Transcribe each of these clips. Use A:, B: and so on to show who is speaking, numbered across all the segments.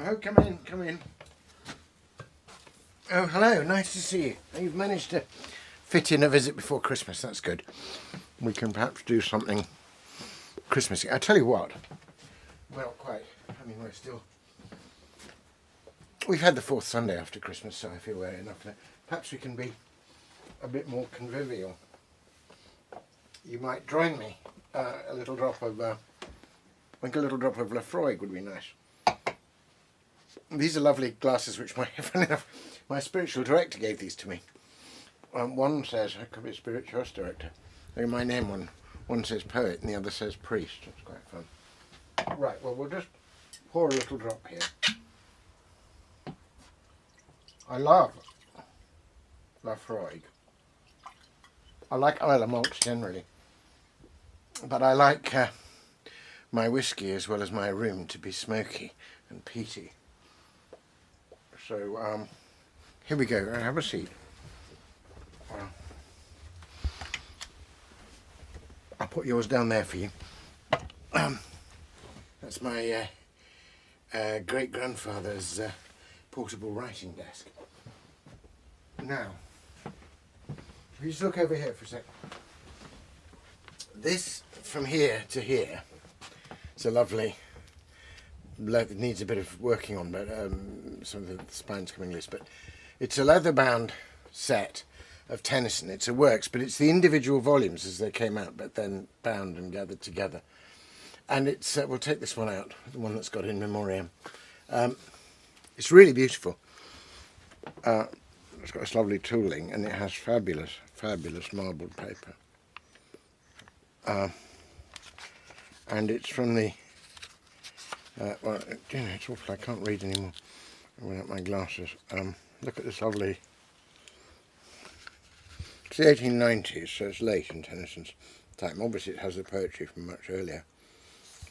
A: Oh, come in, come in. Oh, hello, nice to see you. You've managed to fit in a visit before Christmas, that's good. We can perhaps do something Christmassy. I tell you what, well, not quite. I mean, we've had the fourth Sunday after Christmas, so I feel we're enough now. Perhaps we can be a bit more convivial. You might join me. A little drop of Lafroig would be nice. These are lovely glasses which my spiritual director gave these to me. One says, I could be a spiritualist director. They're my name, one says poet and the other says priest. It's quite fun. Right, well, we'll just pour a little drop here. I love Lafroig. I like Isle of malts generally. But I like my whiskey as well as my room to be smoky and peaty. So here we go. Have a seat. I'll put yours down there for you. That's my great-grandfather's portable writing desk. Now, if you just look over here for a sec. This, from here to here, it's a lovely, it needs a bit of working on, but some of the spine's coming loose, but it's a leather-bound set of Tennyson. It's a works, but it's the individual volumes as they came out, but then bound and gathered together. And it's, we'll take this one out, the one that's got in Memoriam. It's really beautiful. It's got this lovely tooling, and it has fabulous, fabulous marbled paper. And it's from the, well, you know, it's awful, I can't read anymore without my glasses. Look at this lovely, it's the 1890s, so it's late in Tennyson's time. Obviously it has the poetry from much earlier.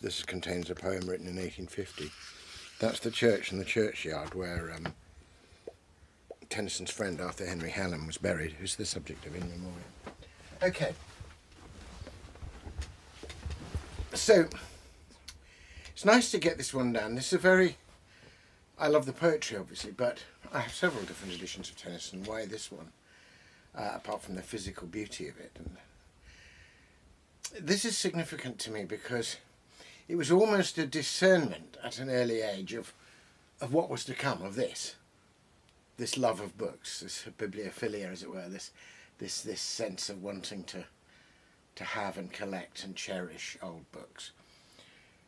A: This contains a poem written in 1850. That's the church and the churchyard where Tennyson's friend Arthur Henry Hallam was buried, who's the subject of In Memoriam. Okay. So, it's nice to get this one down. This is I love the poetry obviously, but I have several different editions of Tennyson. Why this one? Apart from the physical beauty of it. And this is significant to me because it was almost a discernment at an early age of what was to come of this love of books, this bibliophilia as it were, this sense of wanting to have and collect and cherish old books.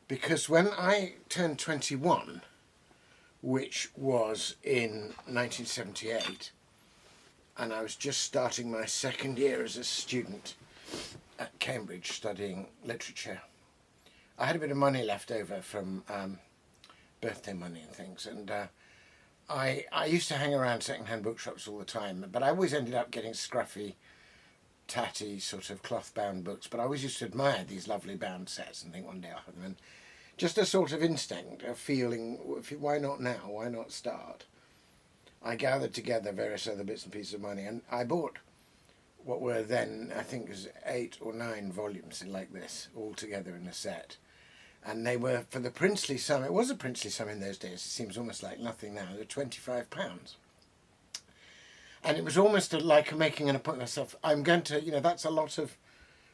A: Because when I turned 21, which was in 1978, and I was just starting my second year as a student at Cambridge studying literature, I had a bit of money left over from birthday money and things, and I used to hang around second-hand bookshops all the time, but I always ended up getting scruffy, tatty sort of cloth-bound books, but I always used to admire these lovely bound sets and think one day I'll have them. And just a sort of instinct, a feeling, why not now, why not start? I gathered together various other bits and pieces of money, and I bought what were then, I think, was 8 or 9 volumes like this, all together in a set. And they were, for the princely sum, it was a princely sum in those days, it seems almost like nothing now, they were £25. And it was almost like making an appointment myself. I'm going to, that's a lot of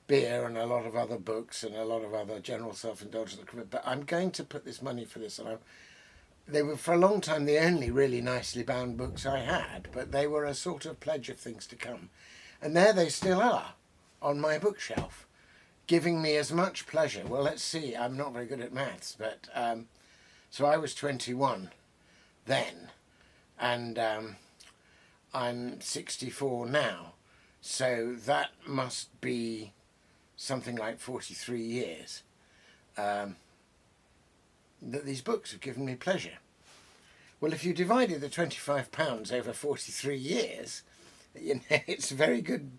A: beer and a lot of other books and a lot of other general self-indulgence, but I'm going to put this money for this. And they were, for a long time, the only really nicely bound books I had, but they were a sort of pledge of things to come. And there they still are, on my bookshelf, giving me as much pleasure. Well, let's see, I'm not very good at maths, but, so I was 21 then, and I'm 64 now, so that must be something like 43 years that these books have given me pleasure. Well, if you divided the £25 over 43 years, it's a very good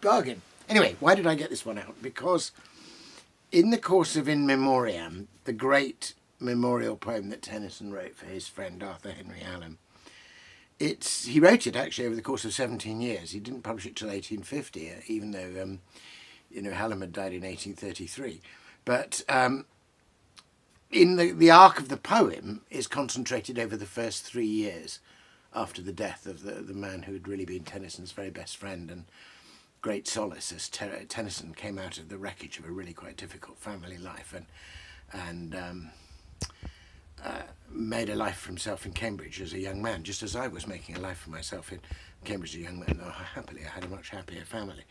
A: bargain. Anyway, why did I get this one out? Because in the course of In Memoriam, the great memorial poem that Tennyson wrote for his friend Arthur Henry Hallam, he wrote it actually over the course of 17 years. He didn't publish it till 1850, even though Hallam had died in 1833. But in the arc of the poem is concentrated over the first 3 years after the death of the man who had really been Tennyson's very best friend and great solace, as Tennyson came out of the wreckage of a really quite difficult family life and made a life for himself in Cambridge as a young man, just as I was making a life for myself in Cambridge as a young man, though happily I had a much happier family.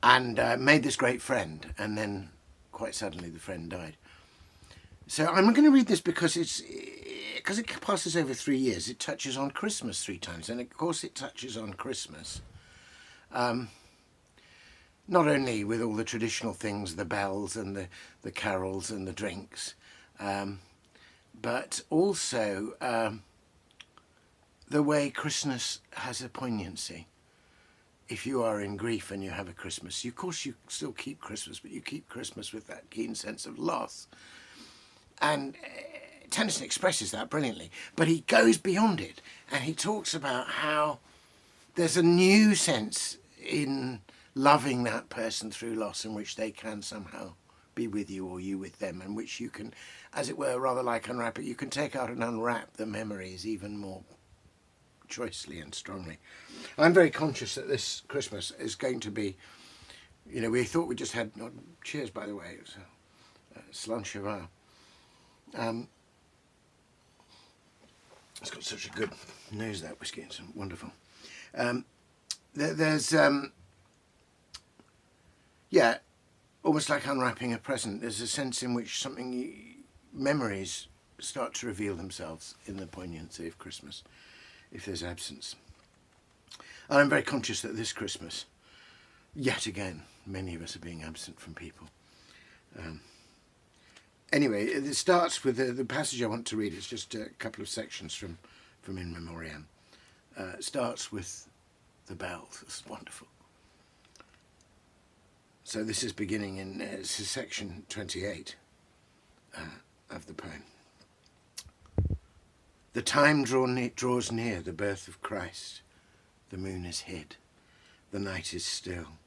A: And made this great friend, and then quite suddenly the friend died. So I'm going to read this because it passes over 3 years. It touches on Christmas 3 times, and of course it touches on Christmas. Not only with all the traditional things, the bells and the carols and the drinks, but also the way Christmas has a poignancy. If you are in grief and you have a Christmas, of course you still keep Christmas, but you keep Christmas with that keen sense of loss. And Tennyson expresses that brilliantly, but he goes beyond it and he talks about how there's a new sense in loving that person through loss in which they can somehow be with you or you with them, and which you can, as it were, rather like unwrap it, you can take out and unwrap the memories even more choicely and strongly. I'm very conscious that this Christmas is going to be, you know, we thought we just had, cheers by the way, it was Slan Cheval. It's got such a good nose, that whiskey, it's wonderful. There's yeah, almost like unwrapping a present. There's a sense in which memories start to reveal themselves in the poignancy of Christmas, if there's absence. And I'm very conscious that this Christmas, yet again, many of us are being absent from people. Anyway, it starts with the passage I want to read. It's just a couple of sections from In Memoriam. It starts with the bells. It's wonderful. So this is beginning in section 28 of the poem. The time draws near the birth of Christ. The moon is hid. The night is still.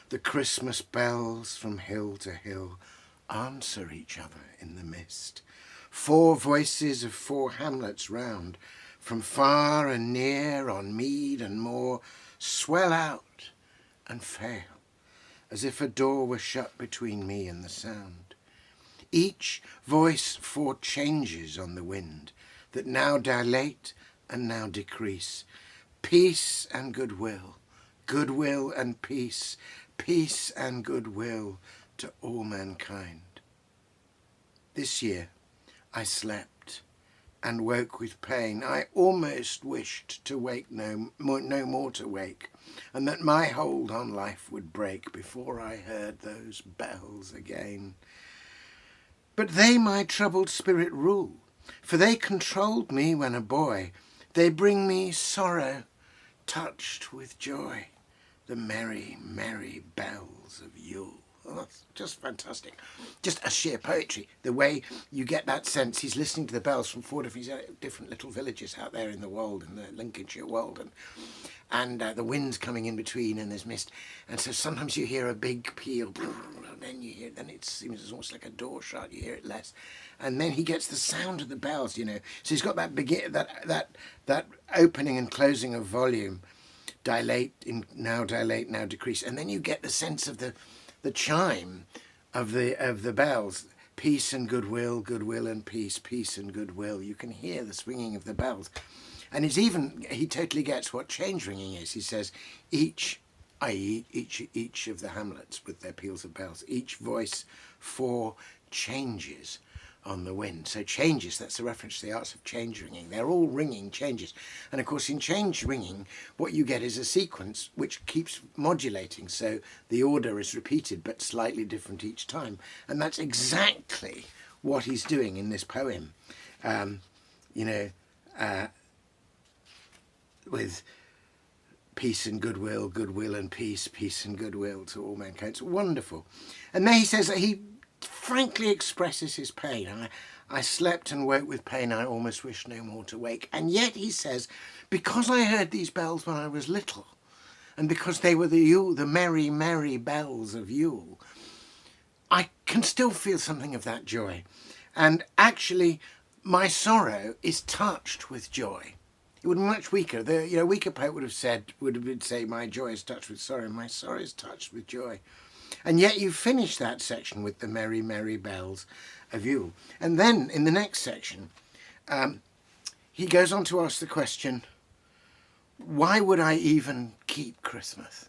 A: The Christmas bells from hill to hill answer each other in the mist. 4 voices of 4 hamlets round, from far and near, on mead and moor, swell out and fail, as if a door were shut between me and the sound. Each voice 4 changes on the wind, that now dilate and now decrease. Peace and goodwill, goodwill and peace, peace and goodwill to all mankind. This year I slept and woke with pain. I almost wished to wake no more to wake, and that my hold on life would break before I heard those bells again. But they my troubled spirit rule, for they controlled me when a boy. They bring me sorrow touched with joy, the merry, merry bells of Yule. Oh, that's just fantastic. Just a sheer poetry. The way you get that sense, he's listening to the bells from 4 different little villages out there in the wold, in the Lincolnshire wold, and the wind's coming in between, and there's mist, and so sometimes you hear a big peal, and then it seems almost like a door shut. You hear it less, and then he gets the sound of the bells. You know, so he's got that opening and closing of volume, dilate, now decrease, and then you get the sense of the chime of the bells. Peace and goodwill, goodwill and peace, peace and goodwill. You can hear the swinging of the bells. And he totally gets what change ringing is. He says each of the hamlets with their peals of bells, each voice 4 changes on the wind. So changes, that's a reference to the arts of change ringing. They're all ringing changes. And of course in change ringing, what you get is a sequence which keeps modulating. So the order is repeated but slightly different each time. And that's exactly what he's doing in this poem. With peace and goodwill, goodwill and peace, peace and goodwill to all mankind. It's wonderful. And then he says that he frankly expresses his pain. I slept and woke with pain. I almost wished no more to wake. And yet he says, because I heard these bells when I was little, and because they were the merry, merry bells of Yule, I can still feel something of that joy. And actually, my sorrow is touched with joy. It would be much weaker. The weaker poet would have say, my joy is touched with sorrow. My sorrow is touched with joy. And yet you finish that section with the merry, merry bells of Yule. And then in the next section, he goes on to ask the question, why would I even keep Christmas?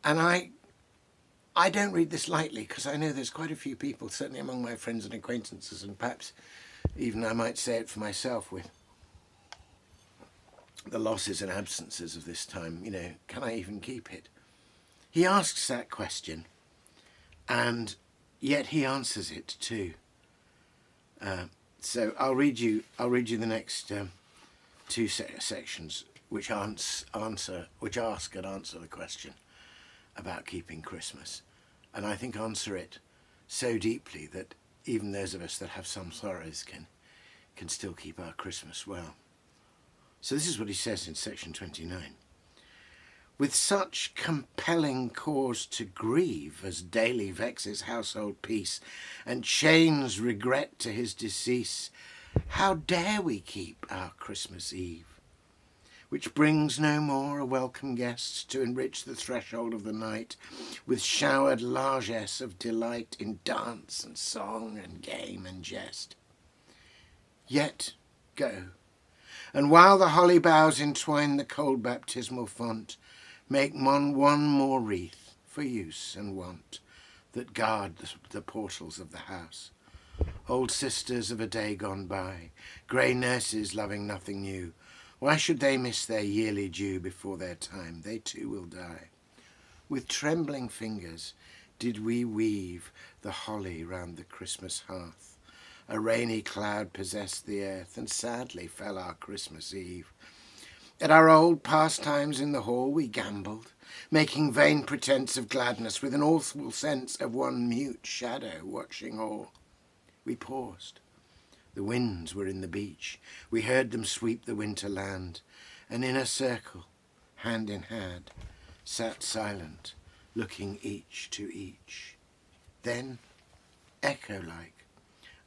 A: And I don't read this lightly, because I know there's quite a few people, certainly among my friends and acquaintances, and perhaps even I might say it for myself with the losses and absences of this time, can I even keep it? He asks that question, and yet he answers it too. So I'll read you the next two sections, which ask and answer the question about keeping Christmas, and I think answer it so deeply that even those of us that have some sorrows can still keep our Christmas well. So this is what he says in section 29. With such compelling cause to grieve as daily vexes household peace, and chains regret to his decease, how dare we keep our Christmas Eve, which brings no more a welcome guest to enrich the threshold of the night with showered largesse of delight in dance and song and game and jest. Yet go, and while the holly boughs entwine the cold baptismal font, make one more wreath for use and want that guard the portals of the house. Old sisters of a day gone by, grey nurses loving nothing new, why should they miss their yearly due before their time? They too will die. With trembling fingers did we weave the holly round the Christmas hearth. A rainy cloud possessed the earth, and sadly fell our Christmas Eve. At our old pastimes in the hall we gambled, making vain pretence of gladness, with an awful sense of one mute shadow watching all. We paused. The winds were in the beach. We heard them sweep the winter land, and in a circle, hand in hand, sat silent, looking each to each. Then, echo-like,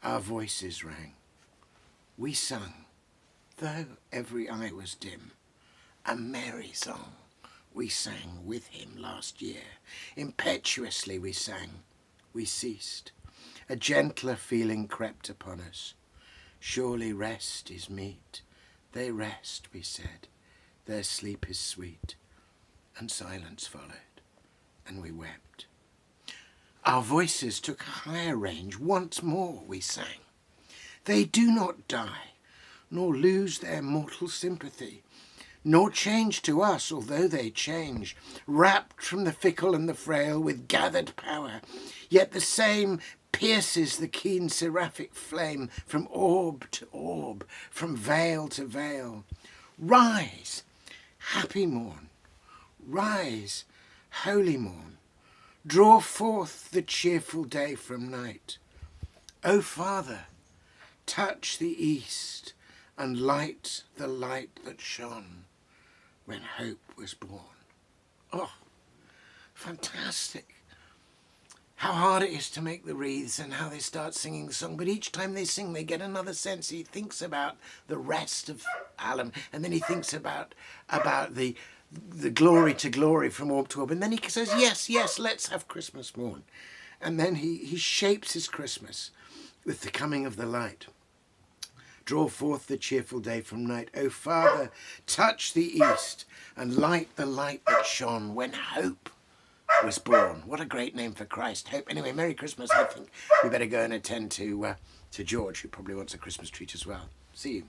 A: our voices rang. We sung, though every eye was dim, a merry song we sang with him last year. Impetuously we sang, we ceased. A gentler feeling crept upon us. Surely rest is meet. They rest, we said. Their sleep is sweet. And silence followed, and we wept. Our voices took a higher range. Once more we sang. They do not die, nor lose their mortal sympathy, nor change to us, although they change, wrapped from the fickle and the frail with gathered power, yet the same pierces the keen seraphic flame from orb to orb, from veil to veil. Rise, happy morn, rise, holy morn, draw forth the cheerful day from night. O Father, touch the east and light the light that shone when hope was born. Oh, fantastic. How hard it is to make the wreaths and how they start singing the song. But each time they sing, they get another sense. He thinks about the rest of Alum, and then he thinks about the glory to glory from orb to orb. And then he says, yes, let's have Christmas morn. And then he shapes his Christmas with the coming of the light. Draw forth the cheerful day from night. O Father, touch the east and light the light that shone when hope was born. What a great name for Christ, hope. Anyway, Merry Christmas. I think we better go and attend to George, who probably wants a Christmas treat as well. See you.